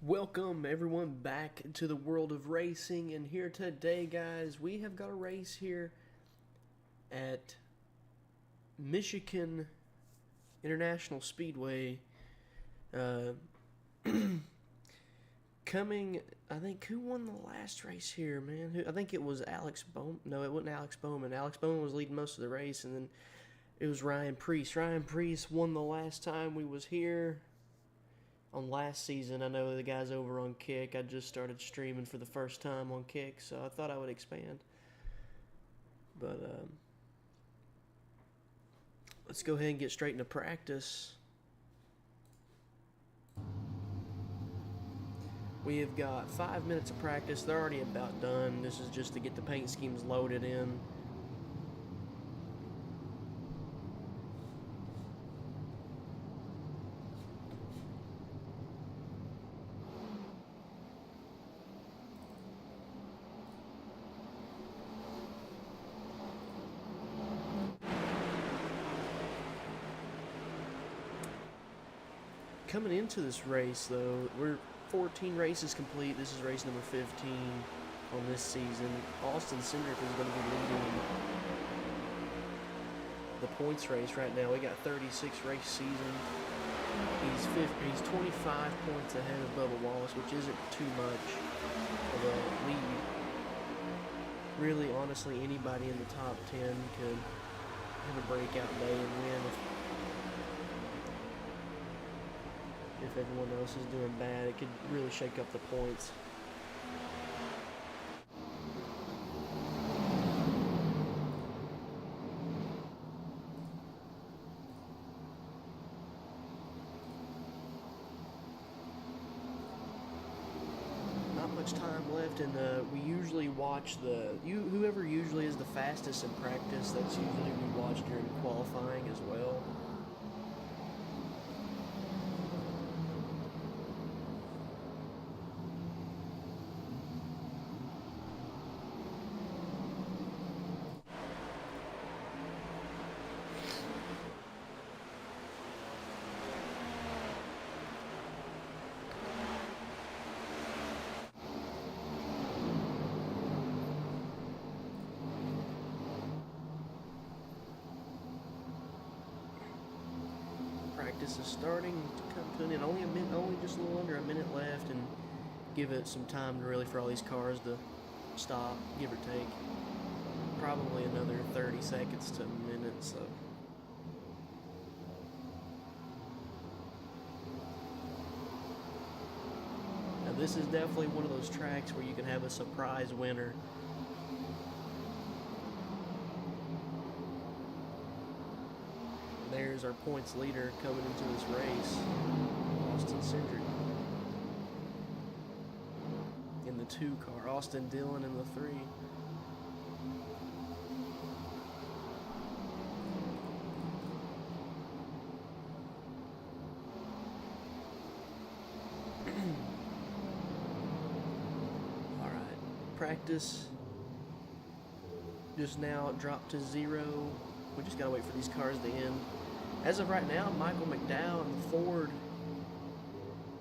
Welcome everyone back to the world of racing, and here today, guys, we have got a race here at Michigan International Speedway. Coming, I think, who won the last race here, man? I think it was Alex Bowman. No, it wasn't Alex Bowman. Alex Bowman was leading most of the race, and then it was Ryan Preece. Ryan Preece won the last time we was here. On last season, I know the guys over on Kick. I just started streaming for the first time on Kick, so I thought I would expand. But let's go ahead and get straight into practice. We have got 5 minutes of practice. They're already about done. This is just to get the paint schemes loaded in. Coming into this race, though, we're 14 races complete. This is race number 15 on this season. Austin Cindric is going to be leading the points race right now. We got 36 race season. He's 25 points ahead of Bubba Wallace, which isn't too much of a lead. Really, honestly, anybody in the top 10 could have a breakout day and win if everyone else is doing bad. It could really shake up the points. Not much time left, and we usually watch whoever usually is the fastest in practice. That's usually we watch during qualifying as well. Practice is starting to come to an end. Only just a little under a minute left, and give it some time to really for all these cars to stop, give or take. Probably another 30 seconds to a minute, so. Now this is definitely one of those tracks where you can have a surprise winner. There's our points leader coming into this race, Austin Cindric. In the 2 car, Austin Dillon in the 3. Alright, practice just now dropped to 0. We just gotta wait for these cars to end. As of right now, Michael McDowell in the Ford,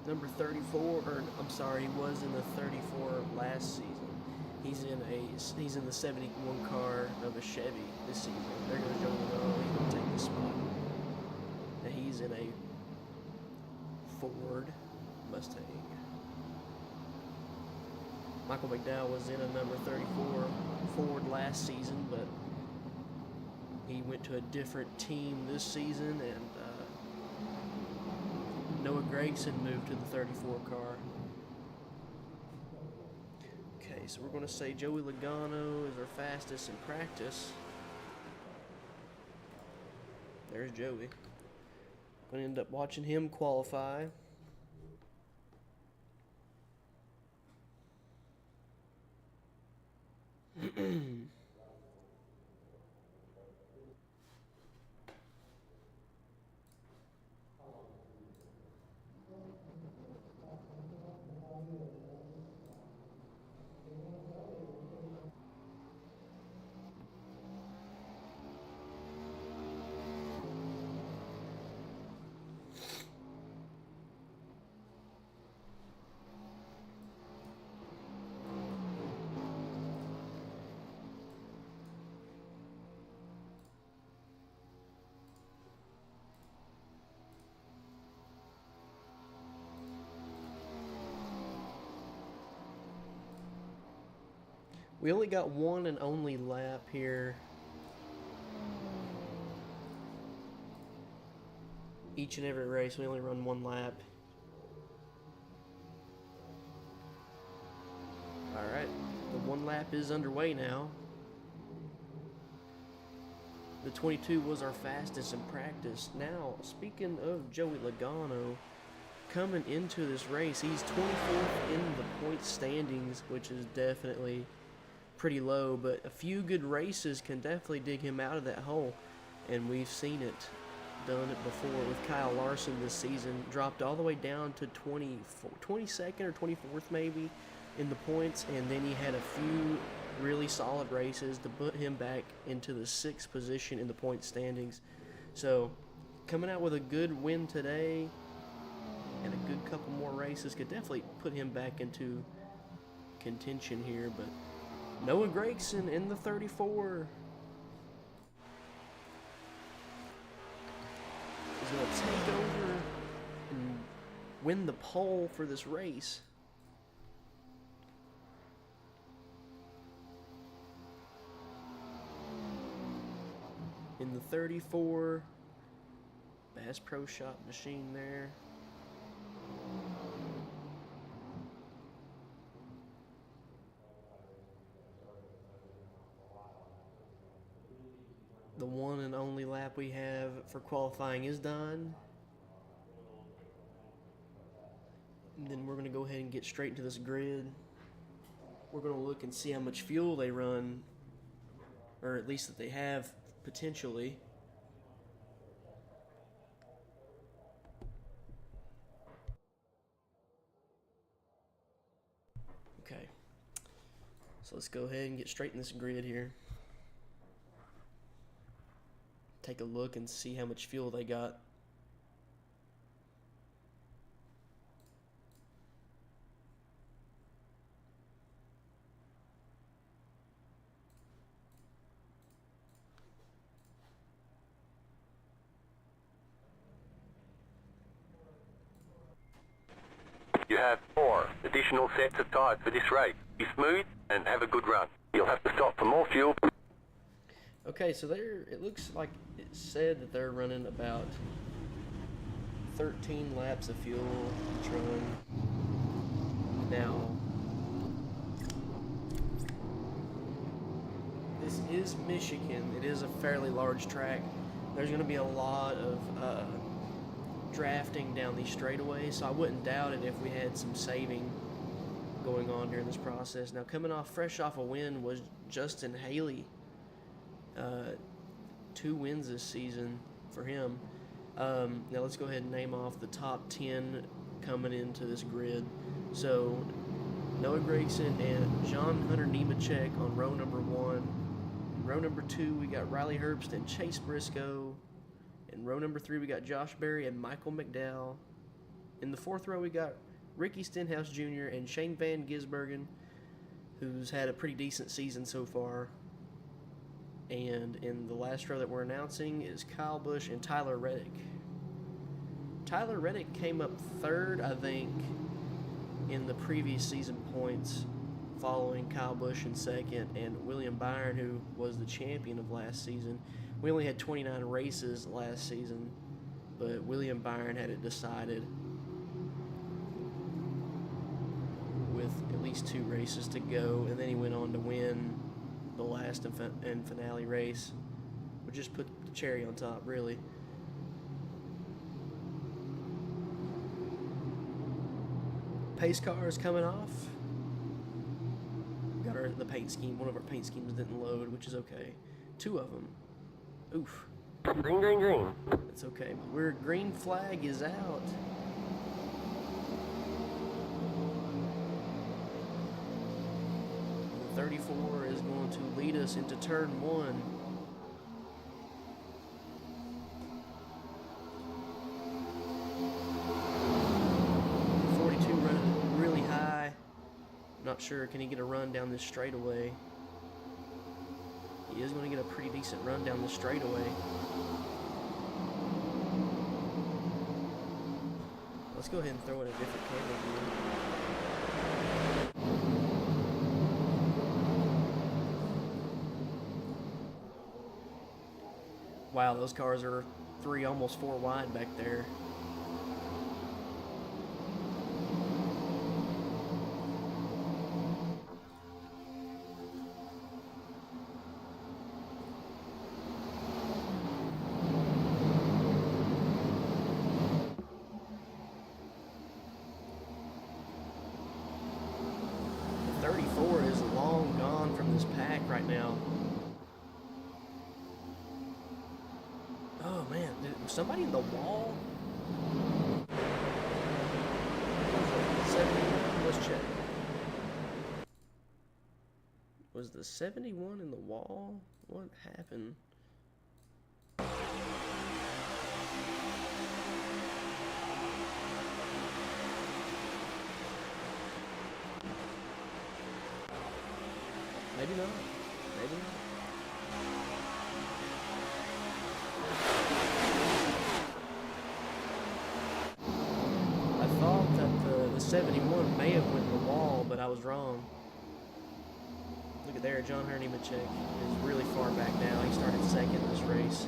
number 34, or I'm sorry, he was in the 34 last season. He's in the 71 car of a Chevy this season. They're gonna go he's gonna take the spot. Now he's in a Ford Mustang. Michael McDowell was in a number 34 Ford last season, but he went to a different team this season, and Noah Gregson moved to the 34 car. Okay, so we're going to say Joey Logano is our fastest in practice. There's Joey. Going to end up watching him qualify. We only got one and only lap here. Each and every race, we only run one lap. Alright, the one lap is underway now. The 22 was our fastest in practice. Now, speaking of Joey Logano, coming into this race, he's 24th in the point standings, which is definitely pretty low, but a few good races can definitely dig him out of that hole, and we've seen it, done it before with Kyle Larson this season. Dropped all the way down to 22nd or 24th maybe in the points, and then he had a few really solid races to put him back into the 6th position in the point standings. So coming out with a good win today and a good couple more races could definitely put him back into contention here. But Noah Gragson in the 34 is going to take over and win the pole for this race. In the 34, Bass Pro Shop machine there. The one and only lap we have for qualifying is done. And then we're going to go ahead and get straight into this grid. We're going to look and see how much fuel they run, or at least that they have potentially. Okay, so let's go ahead and get straight in this grid here. Take a look and see how much fuel they got. You have 4 additional sets of tyres for this race. Be smooth and have a good run. You'll have to stop for more fuel. Okay, so it looks like it said that they're running about 13 laps of fuel each run. Now, this is Michigan. It is a fairly large track. There's going to be a lot of drafting down these straightaways, so I wouldn't doubt it if we had some saving going on during this process. Now, coming off fresh off a win was Justin Haley. 2 wins this season for him. Now let's go ahead and name off the top 10 coming into this grid. So Noah Gragson and John Hunter Nemechek on row number 1. In row number 2 we got Riley Herbst and Chase Briscoe. In row number 3 we got Josh Berry and Michael McDowell. In the 4th row we got Ricky Stenhouse Jr. and Shane Van Gisbergen, who's had a pretty decent season so far. And in the last row that we're announcing is Kyle Busch and Tyler Reddick. Tyler Reddick came up 3rd, I think, in the previous season points, following Kyle Busch in 2nd and William Byron, who was the champion of last season. We only had 29 races last season, but William Byron had it decided with at least 2 races to go, and then he went on to win the last and finale race, which just put the cherry on top, really. Pace car is coming off. Got the paint scheme. One of our paint schemes didn't load, which is okay. 2 of them. Oof. Green, green, green. It's okay. But green flag is out. The 34 is going to lead us into turn 1. Running really high. Not sure, can he get a run down this straightaway? He is going to get a pretty decent run down this straightaway. Let's go ahead and throw in a different camera view. Wow, those cars are 3, almost 4 wide back there. The 34 is long gone from this pack right now. Oh man, was somebody in the wall? Let's check. Was the 71 in the wall? What happened? Maybe not. Maybe not. I thought that the 71 may have went in the wall, but I was wrong. Look at there, John Hernimacek is really far back now. He started second in this race.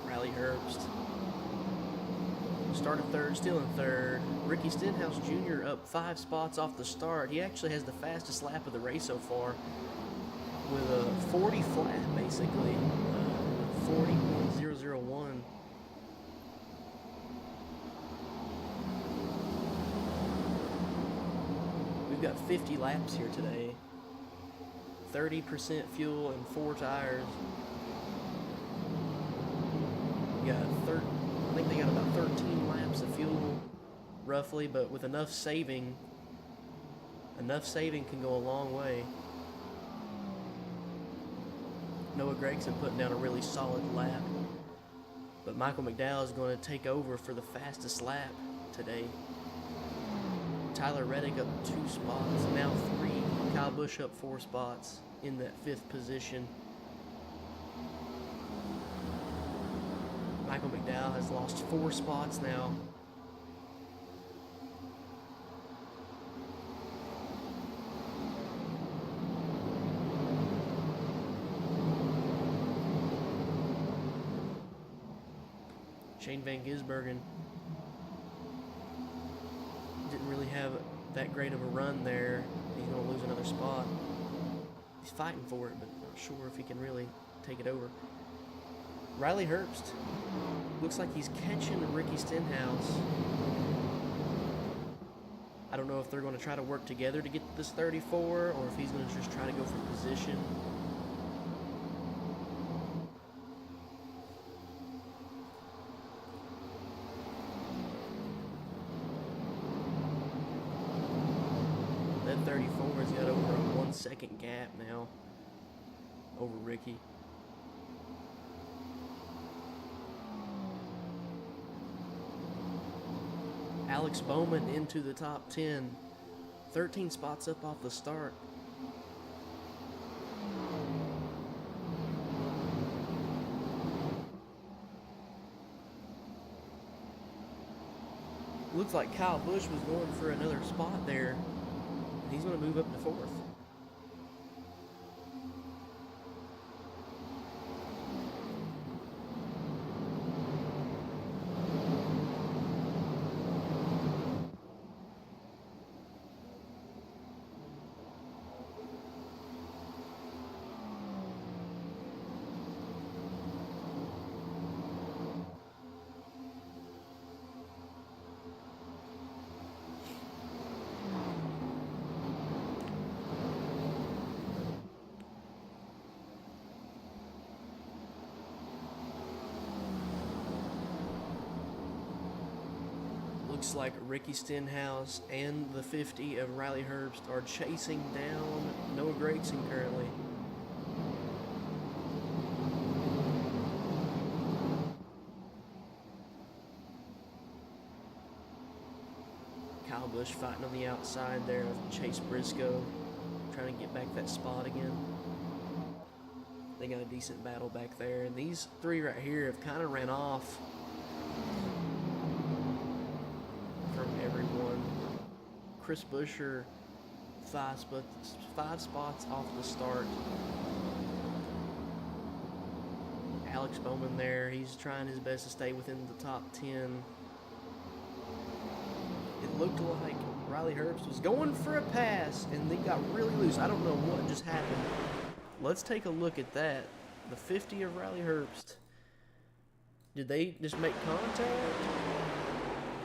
Riley Herbst started third, still in third. Ricky Stenhouse Jr. up 5 spots off the start. He actually has the fastest lap of the race so far with a 40 flat, basically. 40.001. We've got 50 laps here today. 30% fuel and 4 tires. We got I think they got about 13 laps of fuel, roughly, but with enough saving can go a long way. Noah Gregson putting down a really solid lap, but Michael McDowell is going to take over for the fastest lap today. Tyler Reddick up 2 spots, now 3. Kyle Busch up 4 spots in that 5th position. Michael McDowell has lost 4 spots now. Shane Van Gisbergen didn't really have that great of a run there. He's going to lose another spot. He's fighting for it, but not sure if he can really take it over. Riley Herbst looks like he's catching Ricky Stenhouse. I don't know if they're going to try to work together to get to this 34 or if he's going to just try to go for position. That 34 has got over a 1 second gap now over Ricky. Alex Bowman into the top 10. 13 spots up off the start. Looks like Kyle Busch was going for another spot there. He's going to move up to 4th. Looks like Ricky Stenhouse and the 50 of Riley Herbst are chasing down Noah Gragson currently. Kyle Busch fighting on the outside there of Chase Briscoe, trying to get back that spot again. they got a decent battle back there. And these three right here have kind of ran off from everyone. Chris Buescher, five spots off the start. Alex Bowman there, he's trying his best to stay within the top 10. It looked like Riley Herbst was going for a pass, and they got really loose. I don't know what just happened. Let's take a look at that. The 50 of Riley Herbst. Did they just make contact?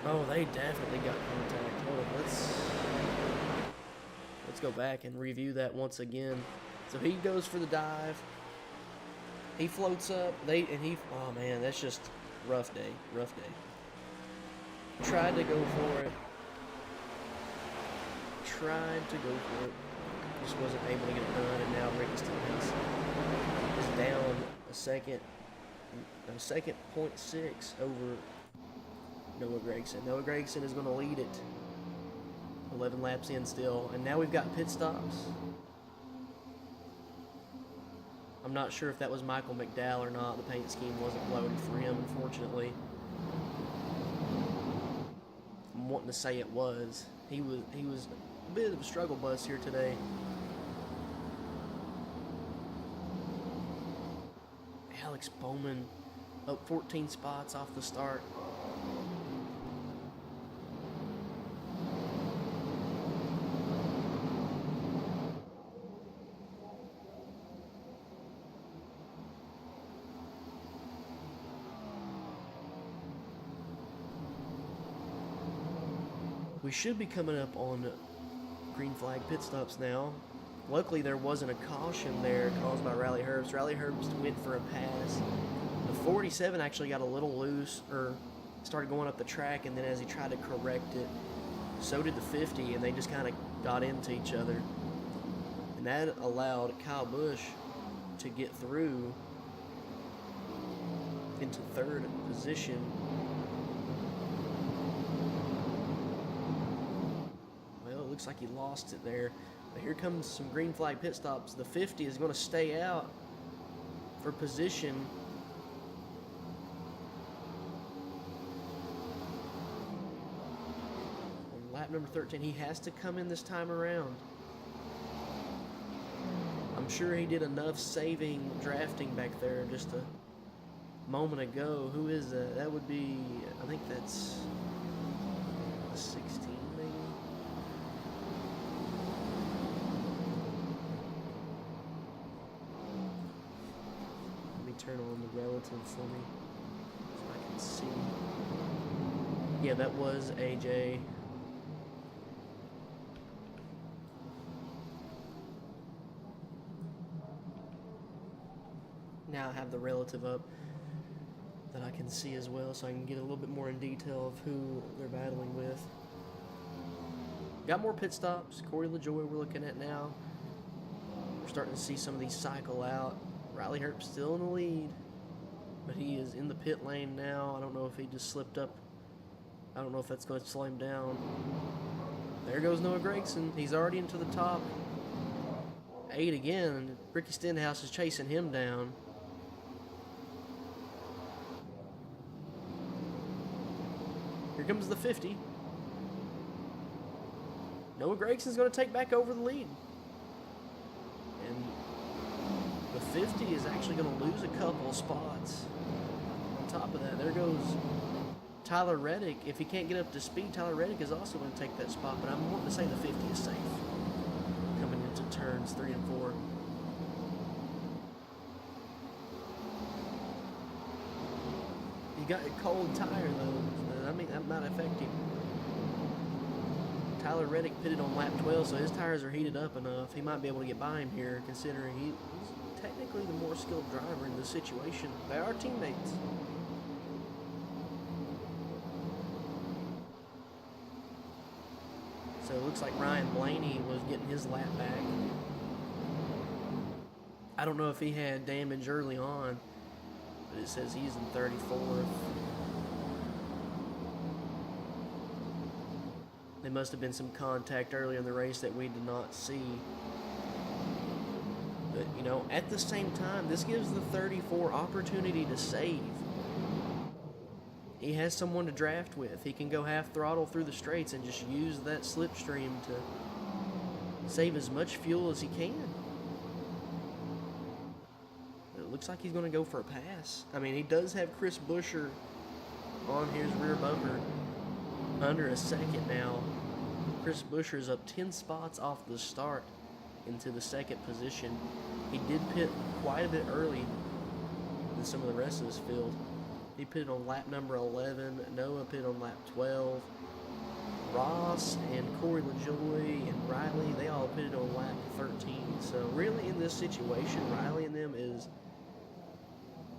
Oh, they definitely got contact. Hold on, let's go back and review that once again. So he goes for the dive. He floats up. Oh man, that's just rough day. Rough day. Tried to go for it. Just wasn't able to get it done, and now Ricky Stenhouse is down a second 0.6 over Noah Gragson. Noah Gragson is going to lead it 11 laps in still, and now we've got pit stops. I'm not sure if that was Michael McDowell or not. The paint scheme wasn't loaded for him, unfortunately. I'm wanting to say it was. He was a bit of a struggle bus here today. Alex Bowman up 14 spots off the start. We should be coming up on green flag pit stops now. Luckily, there wasn't a caution there caused by Riley Herbst. Riley Herbst went for a pass. The 47 actually got a little loose, or started going up the track, and then as he tried to correct it, so did the 50, and they just kind of got into each other. And that allowed Kyle Busch to get through into third position. Looks like he lost it there. But here comes some green flag pit stops. The 50 is going to stay out for position. On lap number 13, he has to come in this time around. I'm sure he did enough saving drafting back there just a moment ago. Who is that? That would be, I think that's 16 maybe. Turn on the relative for me so I can see. Yeah, that was AJ. Now I have the relative up that I can see as well, so I can get a little bit more in detail of who they're battling with. Got more pit stops. Corey LaJoy we're looking at now. We're starting to see some of these cycle out. Riley Herbst still in the lead, but he is in the pit lane now. I don't know if he just slipped up. I don't know if that's going to slow him down. There goes Noah Gragson. He's already into the top 8 again. Ricky Stenhouse is chasing him down. Here comes the 50. Noah Gragson's going to take back over the lead. And the 50 is actually going to lose a couple of spots. On top of that, there goes Tyler Reddick. If he can't get up to speed, Tyler Reddick is also going to take that spot, but I'm wanting to say the 50 is safe coming into turns 3 and 4. He got a cold tire, though. I mean, that might affect him. Tyler Reddick pitted on lap 12, so his tires are heated up enough. He might be able to get by him here, considering he's technically the more skilled driver in the situation. They are teammates. So it looks like Ryan Blaney was getting his lap back. I don't know if he had damage early on, but it says he's in 34th. There must have been some contact earlier in the race that we did not see. But But, you know, at the same time, this gives the 34 opportunity to save. He has someone to draft with. He can go half throttle through the straights and just use that slipstream to save as much fuel as he can. It looks like he's going to go for a pass. I mean, he does have Chris Buescher on his rear bumper. Under a second now. Chris Buescher is up 10 spots off the start into the second position. He did pit quite a bit early than some of the rest of this field. He pitted on lap number 11. Noah pitted on lap 12. Ross and Corey LaJoy and Riley, they all pitted on lap 13. So really in this situation, Riley and them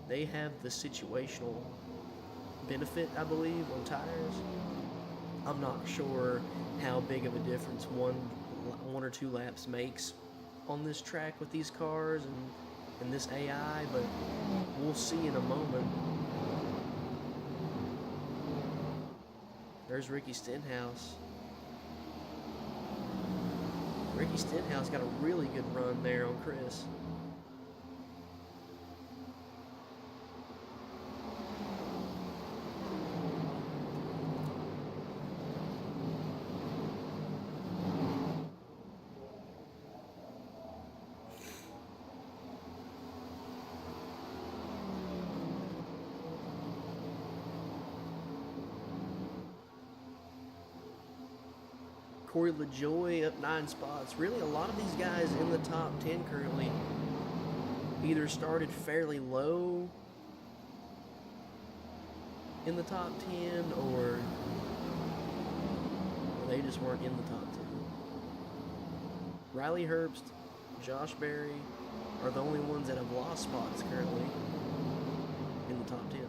they have the situational benefit, I believe, on tires. I'm not sure how big of a difference one or two laps makes on this track with these cars and this AI, but we'll see in a moment. There's Ricky Stenhouse. Ricky Stenhouse got a really good run there on Chris. Corey LaJoy up 9 spots. Really, a lot of these guys in the top 10 currently either started fairly low in the top 10 or they just weren't in the top 10. Riley Herbst, Josh Berry are the only ones that have lost spots currently in the top 10.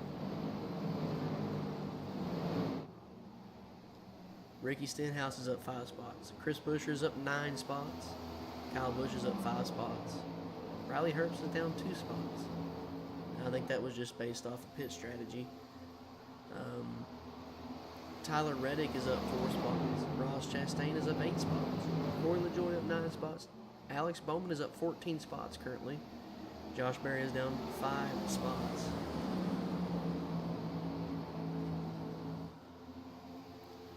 Ricky Stenhouse is up 5 spots. Chris Buescher is up 9 spots. Kyle Busch is up 5 spots. Riley Herbst is down 2 spots. I think that was just based off of pit strategy. Tyler Reddick is up 4 spots. Ross Chastain is up 8 spots. Corey LaJoy up 9 spots. Alex Bowman is up 14 spots currently. Josh Berry is down 5 spots.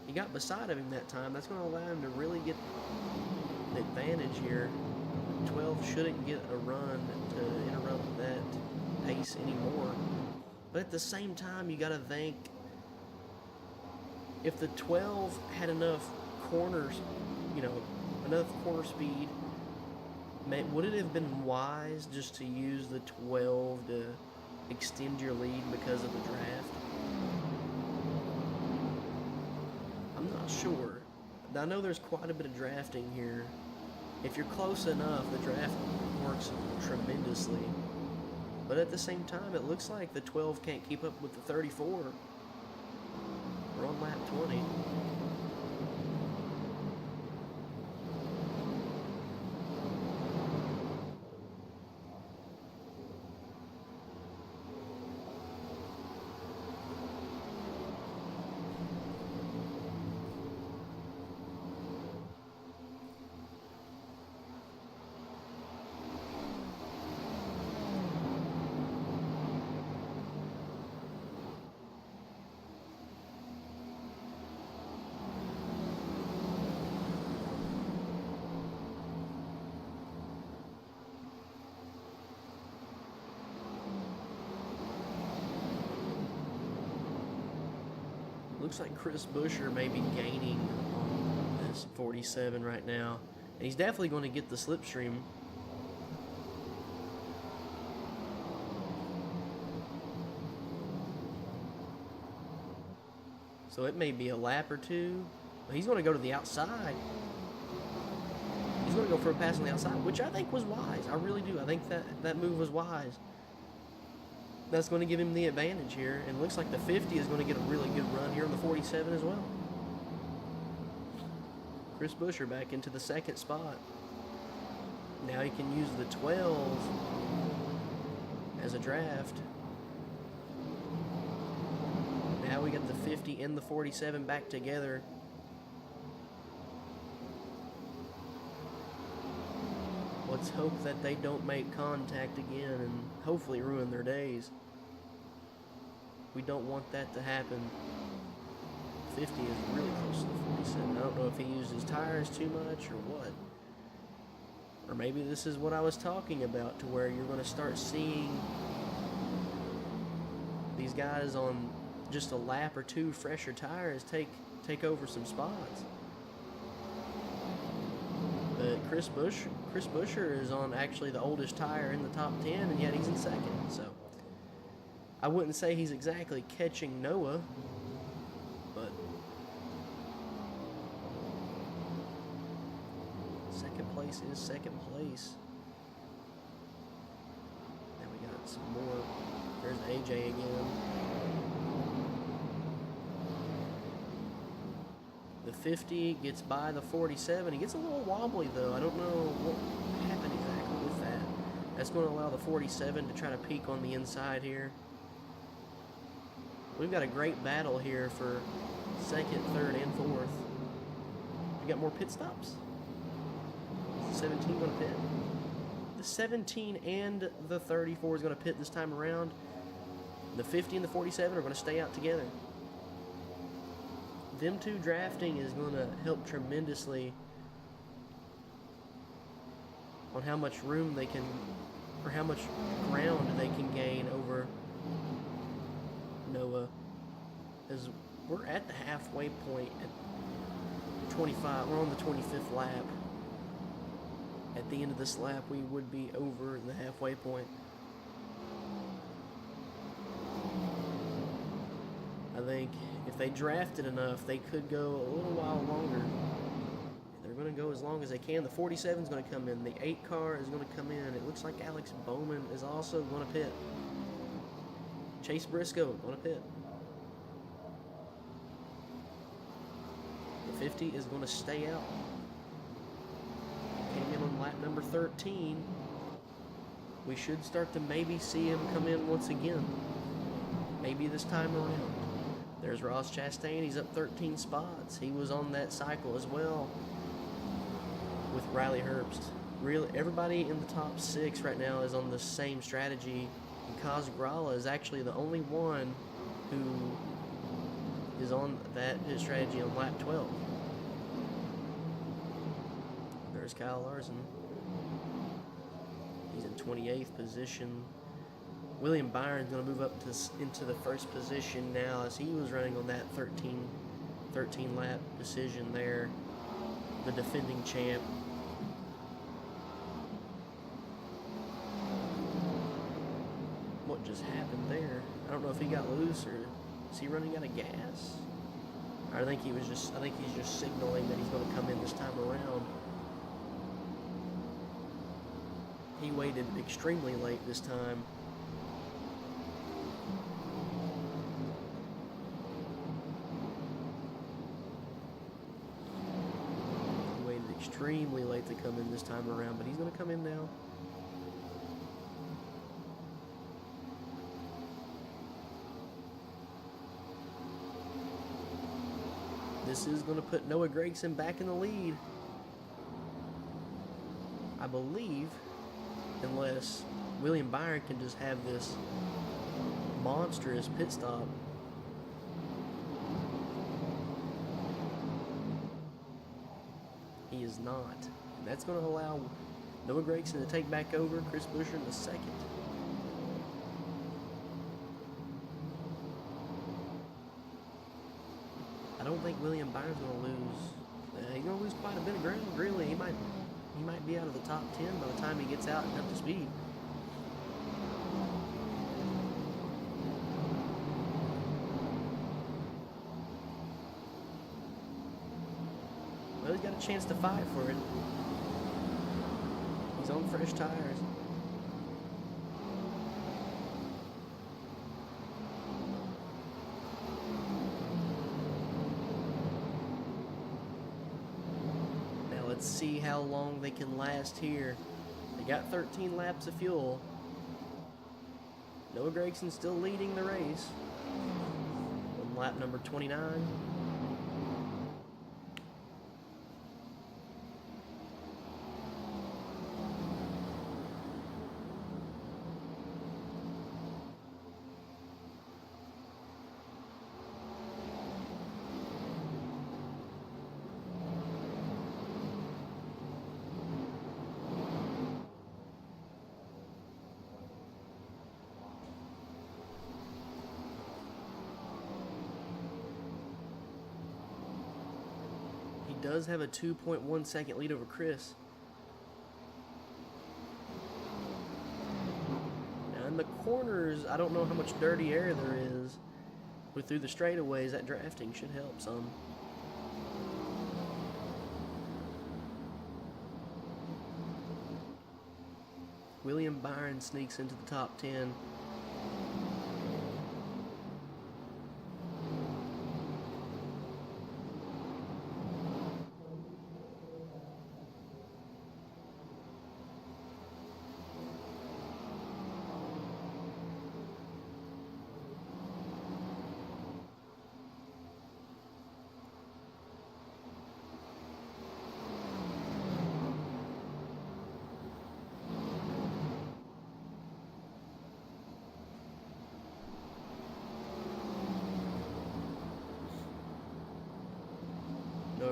He got beside of him that time. That's going to allow him to really get an advantage here. 12 shouldn't get a run to interrupt that pace anymore. But at the same time, you got to think, if the 12 had enough corners, enough corner speed, would it have been wise just to use the 12 to extend your lead because of the draft? I'm not sure. I know there's quite a bit of drafting here. If you're close enough, the draft works tremendously. But at the same time, it looks like the 12 can't keep up with the 34. We're on lap 20. Looks like Chris Buescher may be gaining on this 47 right now. And he's definitely going to get the slipstream. So it may be a lap or two. But he's going to go to the outside. He's going to go for a pass on the outside, which I think was wise. I really do. I think that move was wise. That's going to give him the advantage here. And it looks like the 50 is going to get a really good run here on the 47 as well. Chris Buescher back into the second spot. Now he can use the 12 as a draft. Now we got the 50 and the 47 back together. Let's hope that they don't make contact again and hopefully ruin their days. We don't want that to happen. 50 is really close to the 47. I don't know if he used his tires too much or what. Or maybe this is what I was talking about, to where you're going to start seeing these guys on just a lap or two fresher tires take over some spots. But Chris Buescher is on actually the oldest tire in the top 10, and yet he's in second. So I wouldn't say he's exactly catching Noah, but second place is second place. Now we got some more. There's AJ again. The 50 gets by the 47. He gets a little wobbly though. I don't know what happened exactly with that. That's going to allow the 47 to try to peak on the inside here. We've got a great battle here for second, third, and fourth. We got more pit stops. 17 going to pit. The 17 and the 34 is going to pit this time around. The 50 and the 47 are going to stay out together. Them two drafting is going to help tremendously on how much room they can, or how much ground they can gain over Noah. As we're at the halfway point at 25, we're on the 25th lap. At the end of this lap, we would be over the halfway point. I think if they drafted enough, they could go a little while longer. They're going to go as long as they can. The 47 is going to come in. The 8 car is going to come in. It looks like Alex Bowman is also going to pit. Chase Briscoe going to pit. The 50 is going to stay out. Came in on lap number 13. We should start to maybe see him come in once again. Maybe this time around. There's Ross Chastain. He's up 13 spots. He was on that cycle as well with Riley Herbst. Really, everybody in the top 6 right now is on the same strategy. And Kaz Grala is actually the only one who is on his strategy on lap 12. There's Kyle Larson. He's in 28th position. William Byron's going to move up into the first position now, as he was running on that 13 lap decision there. The defending champ. What just happened there? I don't know if he got loose, or is he running out of gas? I think he's just signaling that he's going to come in this time around. He waited extremely late this time. He waited extremely late to come in this time around, but he's going to come in now. This is going to put Noah Gragson back in the lead, I believe, unless William Byron can just have this monstrous pit stop. He is not. And that's going to allow Noah Gragson to take back over Chris Buescher in the second. I don't think William Byron's going to lose. He's going to lose quite a bit of ground, really. He might be out of the top 10 by the time he gets out and up to speed. Well, he's got a chance to fight for it. He's on fresh tires. Let's see how long they can last here. They got 13 laps of fuel. Noah Gragson still leading the race on lap number 29. does have a 2.1 second lead over Chris. Now in the corners, I don't know how much dirty air there is, but through the straightaways, that drafting should help some. William Byron sneaks into the top 10.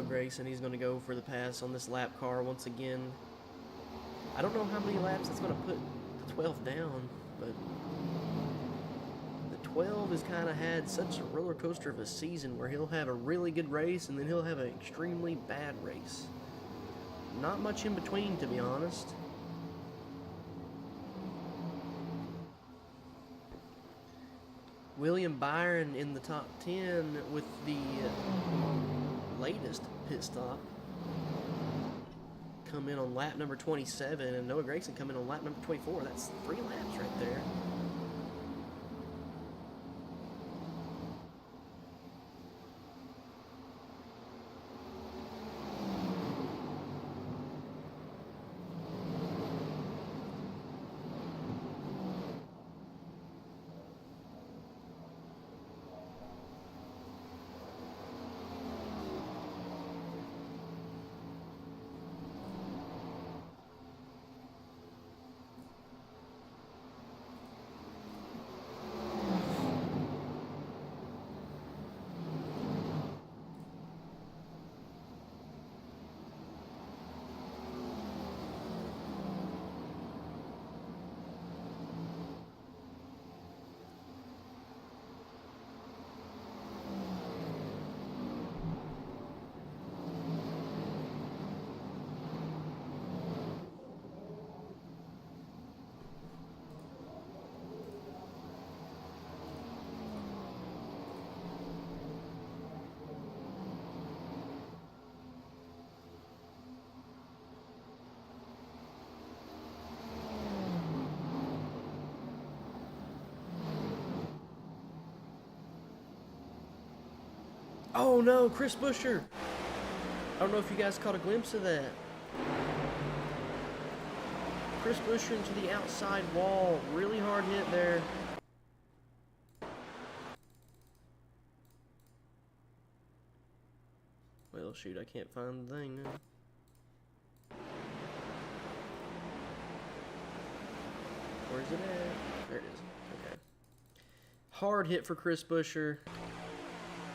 Grayson, he's going to go for the pass on this lap car once again. I don't know how many laps it's going to put the 12 down, but the 12 has kind of had such a roller coaster of a season where he'll have a really good race and then he'll have an extremely bad race. Not much in between, to be honest. William Byron in the top 10 with the latest pit stop. Come in on lap number 27, and Noah Gragson come in on lap number 24. That's 3 laps right there. Oh no, Chris Buescher. I don't know if you guys caught a glimpse of that. Chris Buescher into the outside wall. Really hard hit there. Well, shoot, I can't find the thing now. Where's it at? There it is. Okay. Hard hit for Chris Buescher.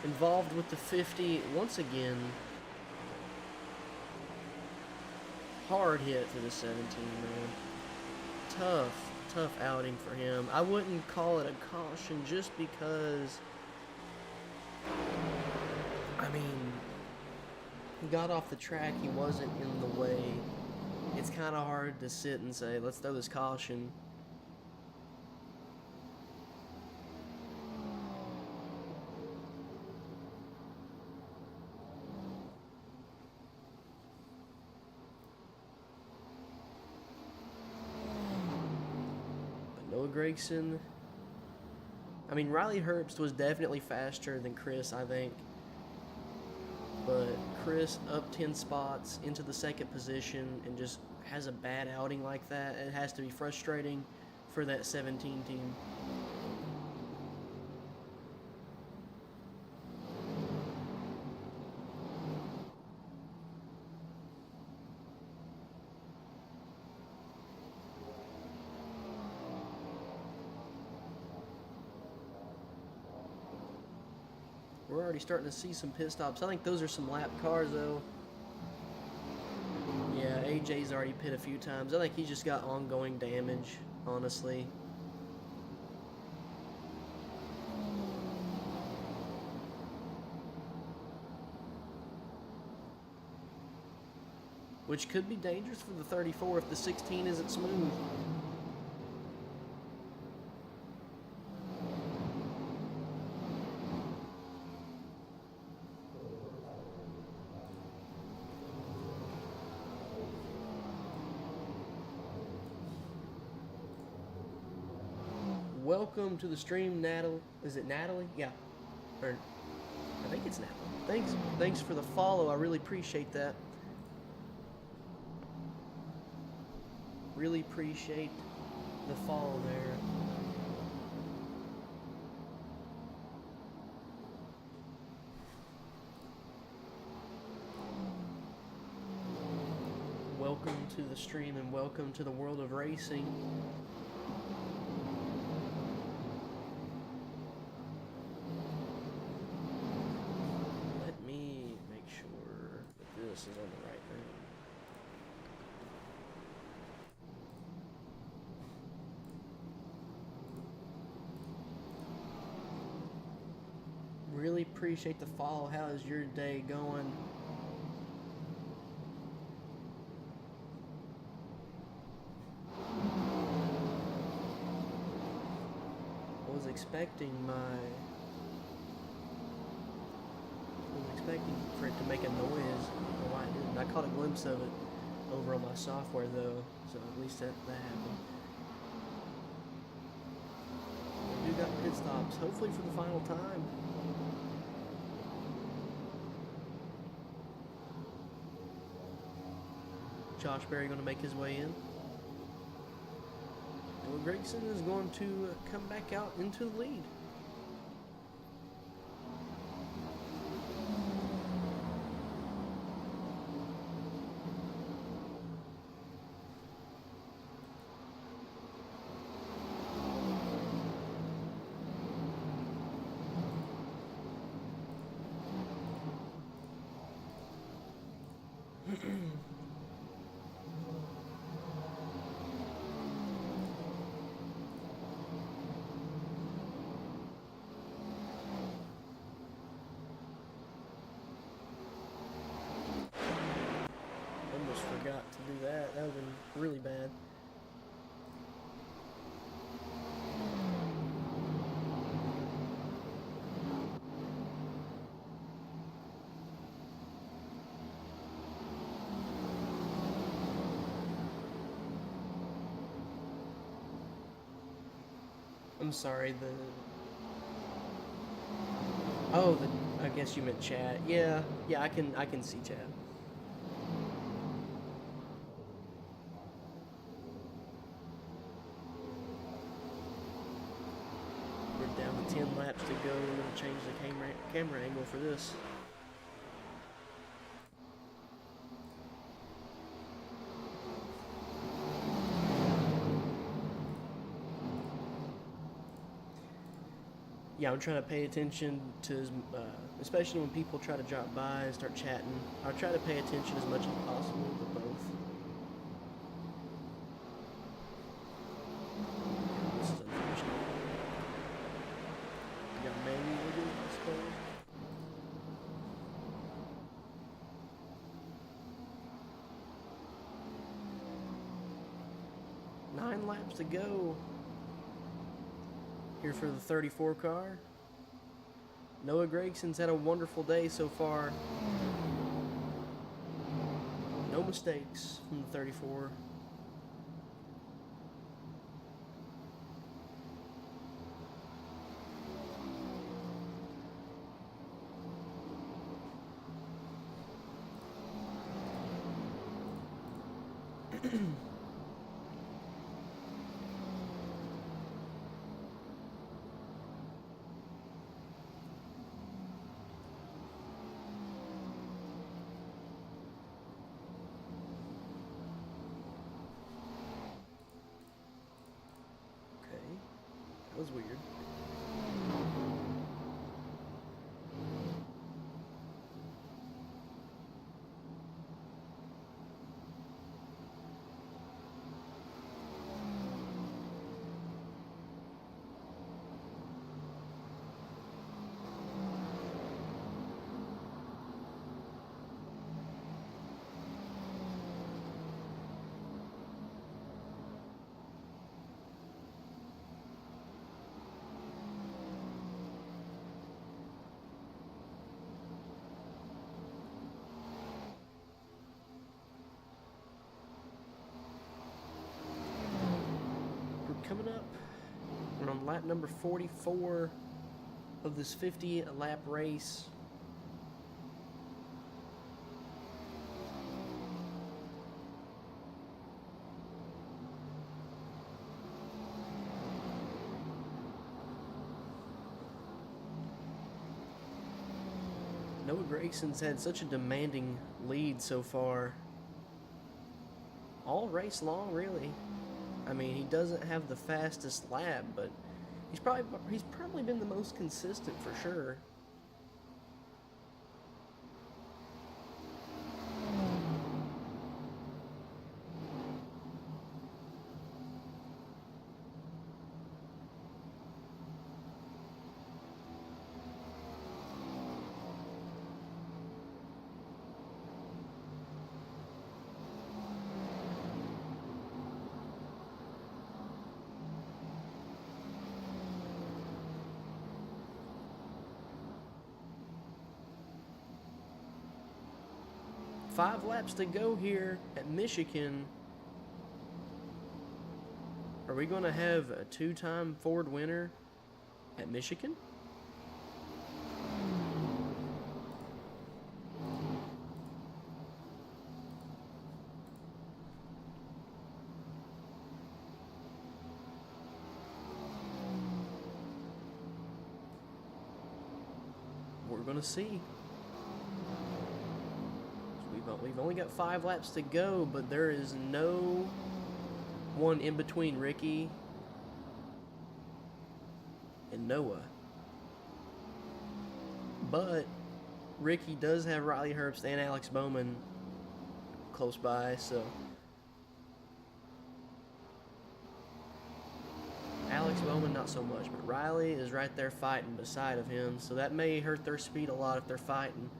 Involved with the 50 once again. Hard hit for the 17, man. Tough outing for him. I wouldn't call it a caution just because, I mean, he got off the track, he wasn't in the way. It's kind of hard to sit and say, let's throw this caution. Noah Gragson. I mean, Riley Herbst was definitely faster than Chris, I think. But Chris up 10 spots into the second position and just has a bad outing like that. It has to be frustrating for that 17 team. We're already starting to see some pit stops. I think those are some lap cars, though. Yeah, AJ's already pit a few times. I think he just got ongoing damage, honestly. which could be dangerous for the 34 if the 16 isn't smooth. Welcome to the stream, Natalie. Is it Natalie? Yeah. Or I think it's Natalie. Thanks for the follow. I really appreciate that. Really appreciate the follow there. Welcome to the stream and welcome to the world of racing. This is on the right thing. Really appreciate the follow. How is your day going? I was expecting for it to make a noise. I don't know why it didn't. I caught a glimpse of it over on my software though, so at least that happened. We do got pit stops, hopefully for the final time. Josh Berry going to make his way in. Noah Gregson is going to come back out into the lead. Almost forgot to do that. That would have been really bad. I'm sorry, I guess you meant chat. Yeah, I can see chat. We're down to 10 laps to go. We're going to change the camera angle for this. Yeah, I'm trying to pay attention to, especially when people try to drop by and start chatting. I try to pay attention as much as possible to both. This is unfortunate. You got manual, I suppose. Nine laps to go. Here for the 34 car. Noah Gregson's had a wonderful day so far. No mistakes from the 34. That was weird. Coming up, we're on lap number 44 of this 50-lap race. Noah Gragson's had such a demanding lead so far. All race long, really. I mean, he doesn't have the fastest lap, but he's probably been the most consistent for sure. Five laps to go here at Michigan. Are we going to have a two-time Ford winner at Michigan? We're going to see. We've only got 5 laps to go, but there is no one in between Ricky and Noah. But Ricky does have Riley Herbst and Alex Bowman close by, so Alex Bowman not so much, but Riley is right there fighting beside of him, so that may hurt their speed a lot if they're fighting.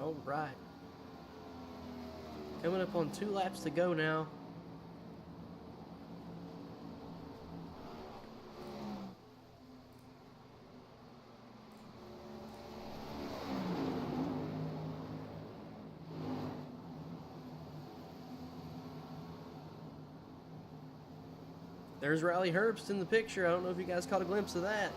All right. Coming up on 2 laps to go now. There's Riley Herbst in the picture. I don't know if you guys caught a glimpse of that.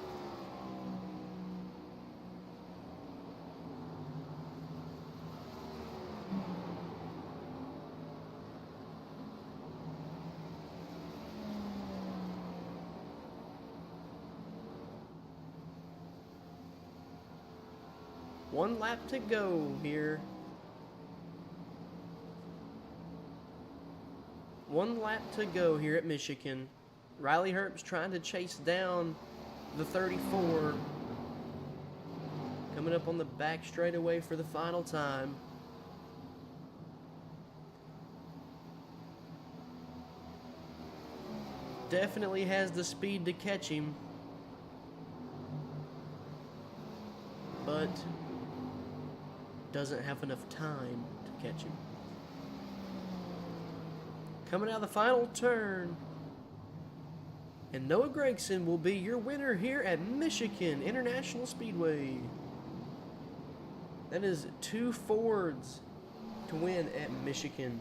One lap to go here. 1 lap to go here at Michigan. Riley Herbst trying to chase down the 34. Coming up on the back straightaway for the final time. Definitely has the speed to catch him. But doesn't have enough time to catch him. Coming out of the final turn. And Noah Gragson will be your winner here at Michigan International Speedway. That is 2 Fords to win at Michigan.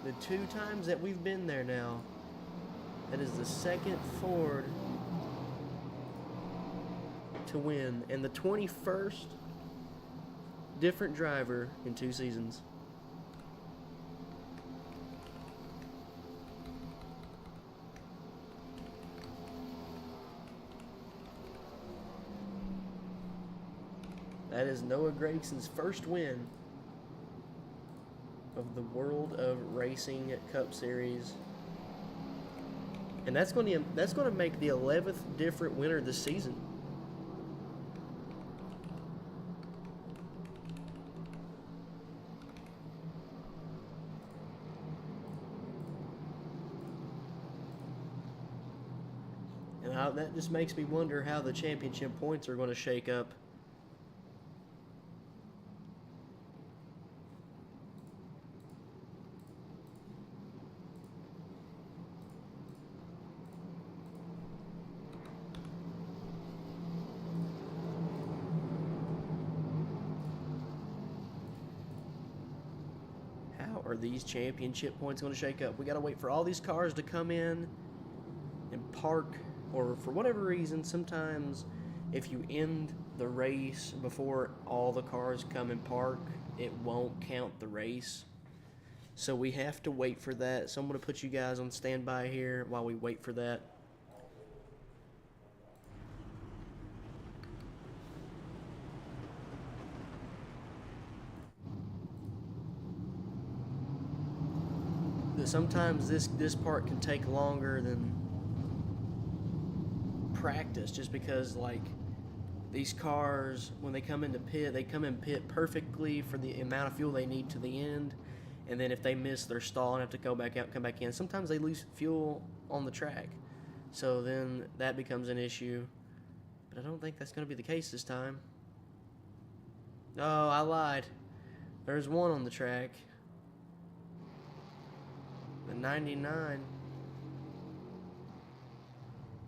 The 2 times that we've been there now, that is the 2nd Ford to win, and the 21st different driver in 2 seasons. That is Noah Gregson's first win of the World of Racing Cup Series. And that's going to make the 11th different winner this season. And that just makes me wonder how the championship points are going to shake up. How are these championship points going to shake up? We got to wait for all these cars to come in and park. Or for whatever reason, sometimes if you end the race before all the cars come and park, it won't count the race. So we have to wait for that. So I'm going to put you guys on standby here while we wait for that. Sometimes this part can take longer than practice, just because like these cars, when they come into pit, they come in pit perfectly for the amount of fuel they need to the end, and then if they miss their stall and have to go back out, come back in, sometimes they lose fuel on the track, so then that becomes an issue. But I don't think that's going to be the case this time. Oh, I lied. There's one on the track, the 99.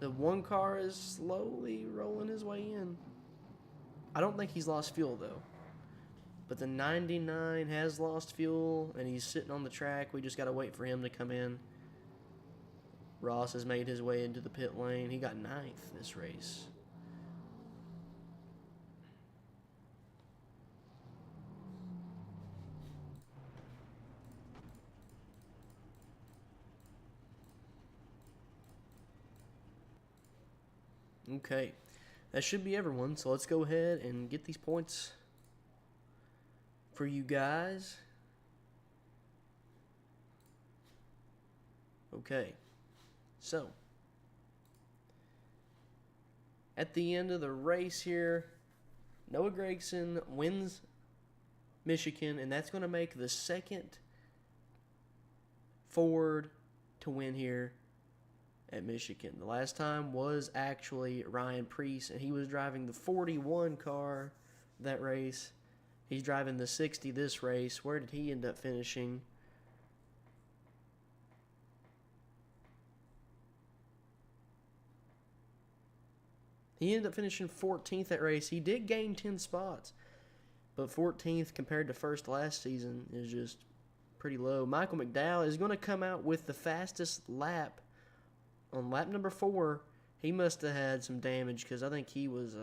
The one car is slowly rolling his way in. I don't think he's lost fuel, though. But the 99 has lost fuel, and he's sitting on the track. We just got to wait for him to come in. Ross has made his way into the pit lane. He got 9th this race. Okay, that should be everyone, so let's go ahead and get these points for you guys. Okay, so at the end of the race here, Noah Gragson wins Michigan, and that's going to make the second Ford to win here at Michigan. The last time was actually Ryan Preece, and he was driving the 41 car that race. He's driving the 60 this race. Where did he end up finishing? He ended up finishing 14th that race. He did gain 10 spots, but 14th compared to first last season is just pretty low. Michael McDowell is going to come out with the fastest lap. On lap number 4, he must have had some damage, because I think he was,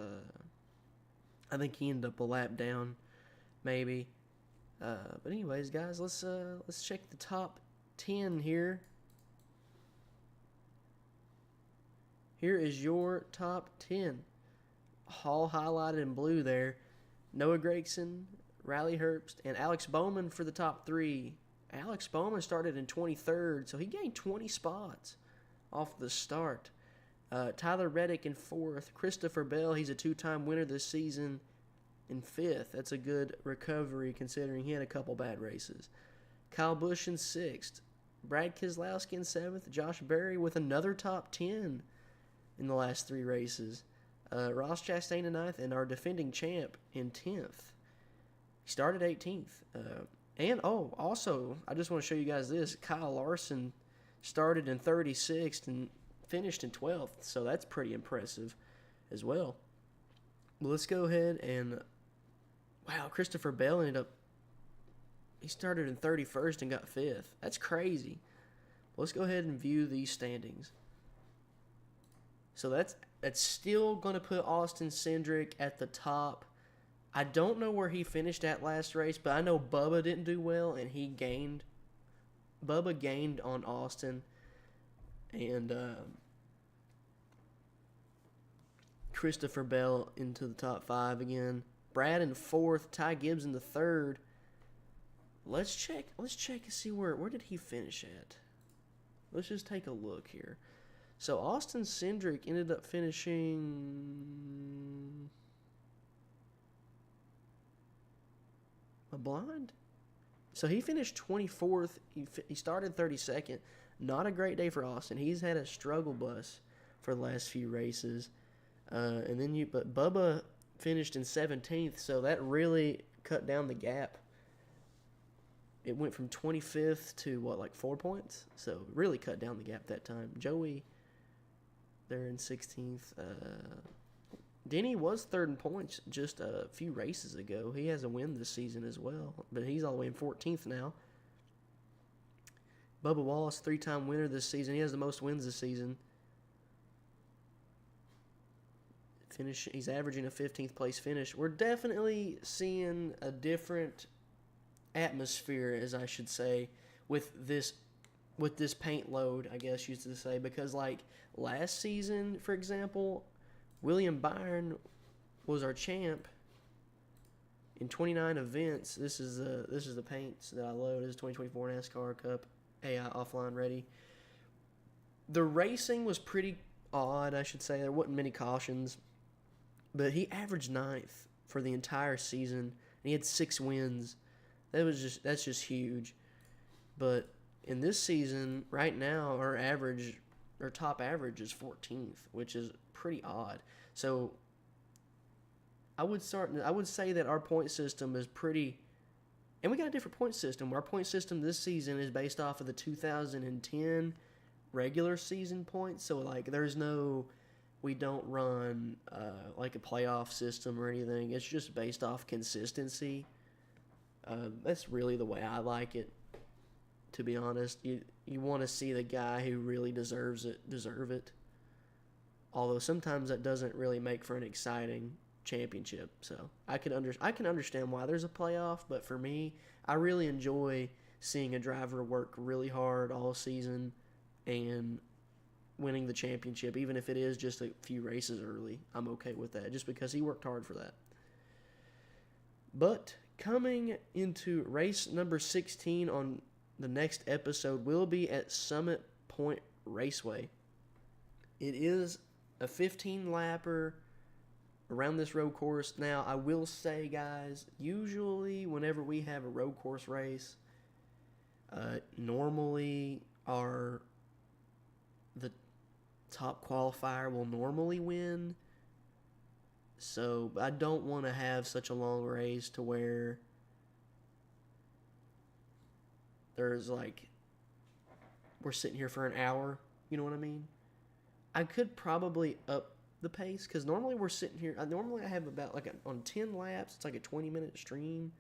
I think he ended up a lap down, maybe. But anyways, guys, let's check the top 10 here. Here is your top 10, all highlighted in blue there. Noah Gragson, Riley Herbst, and Alex Bowman for the top 3. Alex Bowman started in 23rd, so he gained 20 spots off the start. Tyler Reddick in 4th. Christopher Bell, he's a 2-time winner this season, in 5th. That's a good recovery considering he had a couple bad races. Kyle Busch in 6th. Brad Keselowski in 7th. Josh Berry with another top 10 in the last 3 races. Ross Chastain in 9th, and our defending champ in 10th. He started 18th. And also, I just want to show you guys this. Kyle Larson started in 36th and finished in 12th, so that's pretty impressive as well. Well, let's go ahead and, wow, Christopher Bell he started in 31st and got 5th. That's crazy. Well, let's go ahead and view these standings. So that's still going to put Austin Cindric at the top. I don't know where he finished at last race, but I know Bubba didn't do well, and he gained. Bubba gained on Austin, and Christopher Bell into the top 5 again. Brad in fourth, Ty Gibbs in the third. Let's check and see where did he finish at. Let's just take a look here. So Austin Cindric ended up finishing a blind. So he finished 24th. He started 32nd. Not a great day for Austin. He's had a struggle bus for the last few races. But Bubba finished in 17th, so that really cut down the gap. It went from 25th to 4 points? So really cut down the gap that time. Joey, they're in 16th. Denny was third in points just a few races ago. He has a win this season as well, but he's all the way in 14th now. Bubba Wallace, 3-time winner this season. He has the most wins this season. He's averaging a 15th place finish. We're definitely seeing a different atmosphere, as I should say, with this paint load, I guess you should say, because last season, for example, William Byron was our champ in 29 events. This is the paints that I load. This is 2024 NASCAR Cup AI offline ready. The racing was pretty odd, I should say. There wasn't many cautions, but he averaged 9th for the entire season, and he had 6 wins. That's just huge. But in this season, right now, our top average is 14th, which is pretty odd. So I would say that our point system is pretty, and we got a different point system. Our point system this season is based off of the 2010 regular season points. So we don't run a playoff system or anything. It's just based off consistency. That's really the way I like it, to be honest. You want to see the guy who really deserve it. Although sometimes that doesn't really make for an exciting championship. So I can understand why there's a playoff, but for me, I really enjoy seeing a driver work really hard all season and winning the championship, even if it is just a few races early. I'm okay with that, just because he worked hard for that. But coming into race number 16 on the next episode will be at Summit Point Raceway. It is a 15-lapper around this road course. Now, I will say, guys, usually whenever we have a road course race, normally the top qualifier will normally win. So I don't want to have such a long race to where there's we're sitting here for an hour. You know what I mean? I could probably up the pace, because normally we're sitting here. Normally I have about on 10 laps, it's a 20-minute stream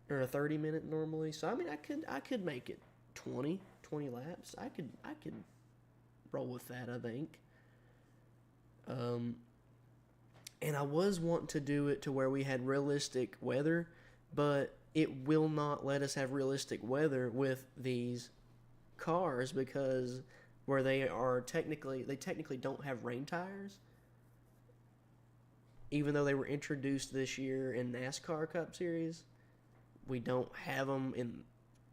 or a 30-minute normally. So I mean, I could make it 20 laps. I could roll with that, I think. And I was wanting to do it to where we had realistic weather, but it will not let us have realistic weather with these cars, because where they technically don't have rain tires, even though they were introduced this year in NASCAR Cup Series. We don't have them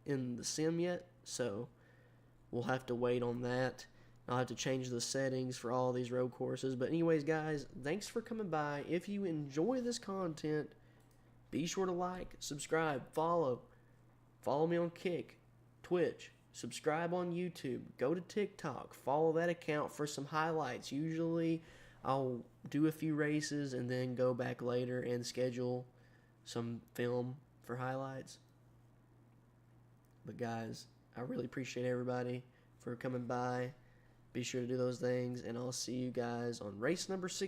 in the sim yet, so we'll have to wait on that. I'll have to change the settings for all these road courses. But anyways, guys, thanks for coming by. If you enjoy this content, be sure to like, subscribe, follow. Follow me on Kick, Twitch, subscribe on YouTube, go to TikTok, follow that account for some highlights. Usually I'll do a few races and then go back later and schedule some film for highlights. But guys, I really appreciate everybody for coming by. Be sure to do those things, and I'll see you guys on race number 6.